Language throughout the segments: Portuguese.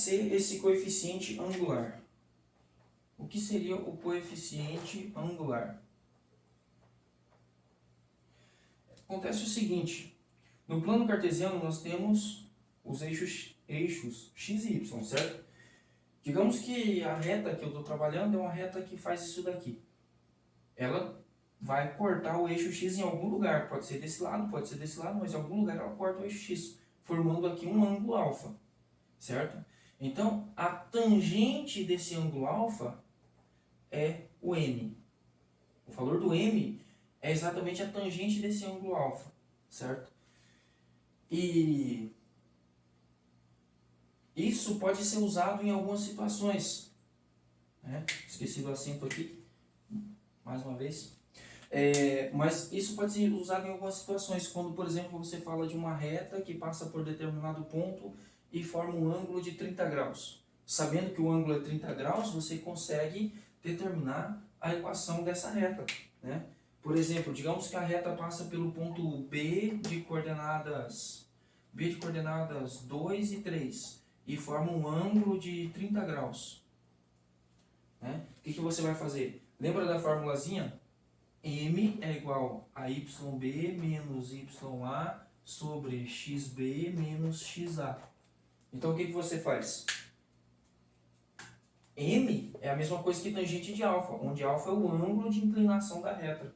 ser esse coeficiente angular? O que seria o coeficiente angular? Acontece o seguinte, no plano cartesiano nós temos os eixos x e y, certo? Digamos que a reta que eu estou trabalhando é uma reta que faz isso daqui. Ela vai cortar o eixo x em algum lugar, pode ser desse lado, mas em algum lugar ela corta o eixo x, formando aqui um ângulo alfa, certo? Então, a tangente desse ângulo alfa é o m. O valor do m é exatamente a tangente desse ângulo alfa, certo? E isso pode ser usado em algumas situações, né? Esqueci do acento aqui, mais uma vez. Mas isso pode ser usado em algumas situações, quando, por exemplo, você fala de uma reta que passa por determinado ponto e forma um ângulo de 30 graus. Sabendo que o ângulo é 30 graus, você consegue determinar a equação dessa reta, né? Por exemplo, digamos que a reta passa pelo ponto B de coordenadas 2 e 3 e forma um ângulo de 30 graus. Né? O que você vai fazer? Lembra da formulazinha? M é igual a YB menos YA sobre XB menos XA. Então o que você faz? M é a mesma coisa que tangente de alfa, onde alfa é o ângulo de inclinação da reta.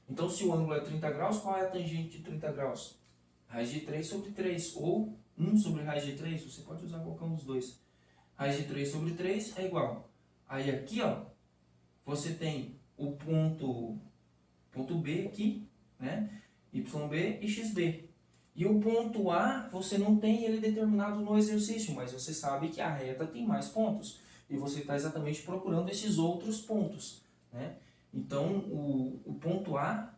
Então, se o ângulo é 30 graus, qual é a tangente de 30 graus? Raiz de 3 sobre 3, ou 1 sobre raiz de 3, você pode usar qualquer um dos dois. Raiz de 3 sobre 3 é igual. Aí aqui, ó, você tem o ponto B aqui, né? YB e XB. E o ponto A, você não tem ele determinado no exercício, mas você sabe que a reta tem mais pontos. E você está exatamente procurando esses outros pontos, né? Então, o ponto A,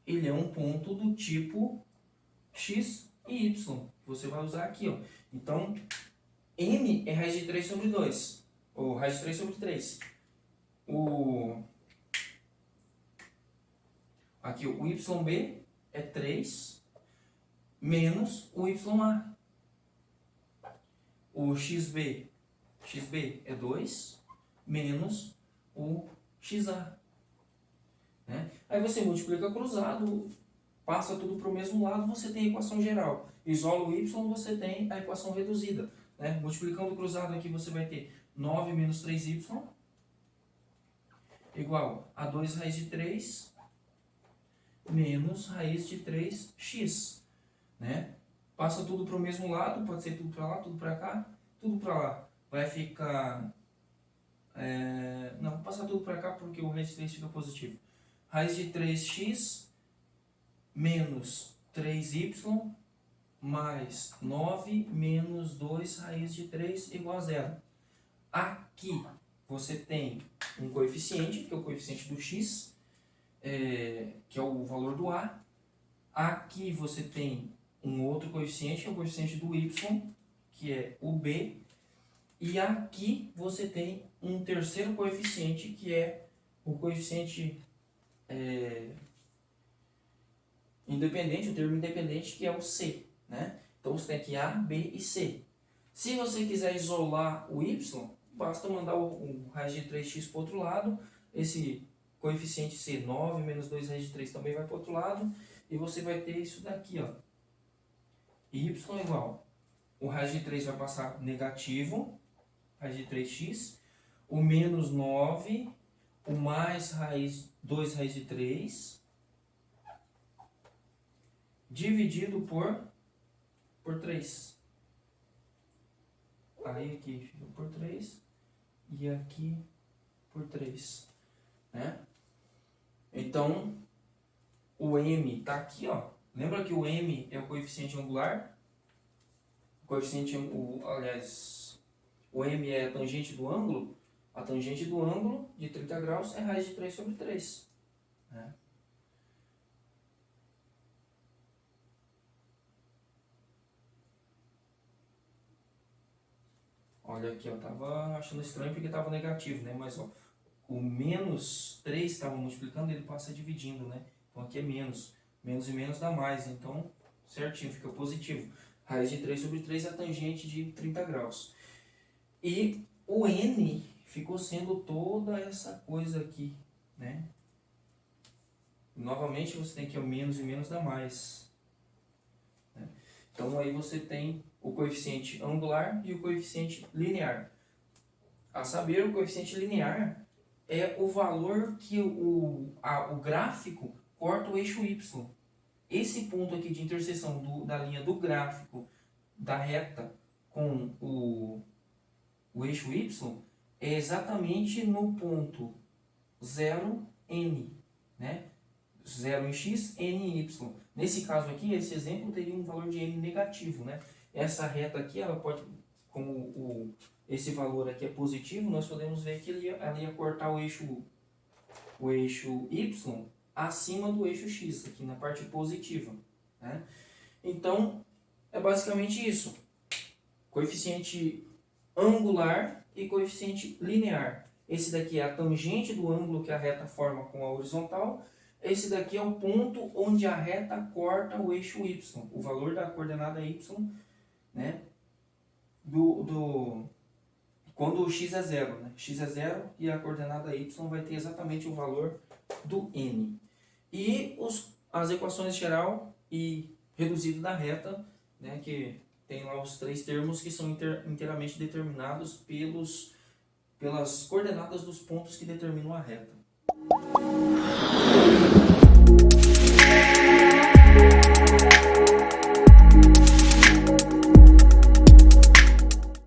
ele é um ponto do tipo X e Y. Você vai usar aqui, ó. Então, M é raiz de 3 sobre 2. Ou raiz de 3 sobre 3. Aqui, o YB é 3 menos o YA. O XB é 2 menos o XA. Né? Aí você multiplica cruzado, passa tudo para o mesmo lado, você tem a equação geral. Isola o y, você tem a equação reduzida. Né? Multiplicando o cruzado aqui, você vai ter 9 menos 3y igual a 2 raiz de 3 menos raiz de 3x. Né? Passa tudo para o mesmo lado, pode ser tudo para lá, tudo para cá, tudo para lá. Vai ficar... não, vou passar tudo para cá porque o raiz de 3 fica positivo. Raiz de 3x menos 3y mais 9 menos 2 raiz de 3 igual a 0. Aqui você tem um coeficiente, que é o coeficiente do x, que é o valor do a. Aqui você tem um outro coeficiente, que é o coeficiente do y, que é o b. E aqui você tem um terceiro coeficiente, que é o coeficiente independente, o termo independente, que é o c. Né? Então você tem aqui A, B e C. Se você quiser isolar o y, basta mandar o raiz de 3x para o outro lado. Esse coeficiente C, 9 menos 2 raiz de 3 também vai para o outro lado. E você vai ter isso daqui, ó. Y igual. O raiz de 3 vai passar negativo, raiz de 3x. O menos 9, o mais 2 raiz de 3, dividido por 3. Aí aqui fica por 3 e aqui por 3. Né? Então, o m está aqui, ó. Lembra que o m é o coeficiente angular? O m é a tangente do ângulo. A tangente do ângulo de 30 graus é raiz de 3 sobre 3. Né? Olha aqui, eu tava achando estranho porque estava negativo, né? Mas ó, o menos 3 estava multiplicando, ele passa dividindo, né? Então aqui é menos. Menos e menos dá mais, então certinho, fica positivo. Raiz de 3 sobre 3 é a tangente de 30 graus. E o n ficou sendo toda essa coisa aqui, né? Novamente você tem que o menos e menos dá mais, né? Então aí você tem o coeficiente angular e o coeficiente linear. A saber, o coeficiente linear é o valor que o gráfico corta o eixo y. Esse ponto aqui de interseção da linha do gráfico da reta com o eixo y é exatamente no ponto 0n, né? 0 em x, n em y. Nesse caso aqui, esse exemplo teria um valor de n negativo, né? Essa reta aqui, ela pode, como esse valor aqui é positivo, nós podemos ver que ela ia cortar o eixo y acima do eixo x, aqui na parte positiva, né? Então, é basicamente isso. Coeficiente angular e coeficiente linear. Esse daqui é a tangente do ângulo que a reta forma com a horizontal. Esse daqui é o ponto onde a reta corta o eixo y, o valor da coordenada y, né? Quando o x é 0, né? X é 0 e a coordenada y vai ter exatamente o valor do n. E as equações geral e reduzido da reta, né? Que tem lá os três termos que são inteiramente determinados pelas coordenadas dos pontos que determinam a reta.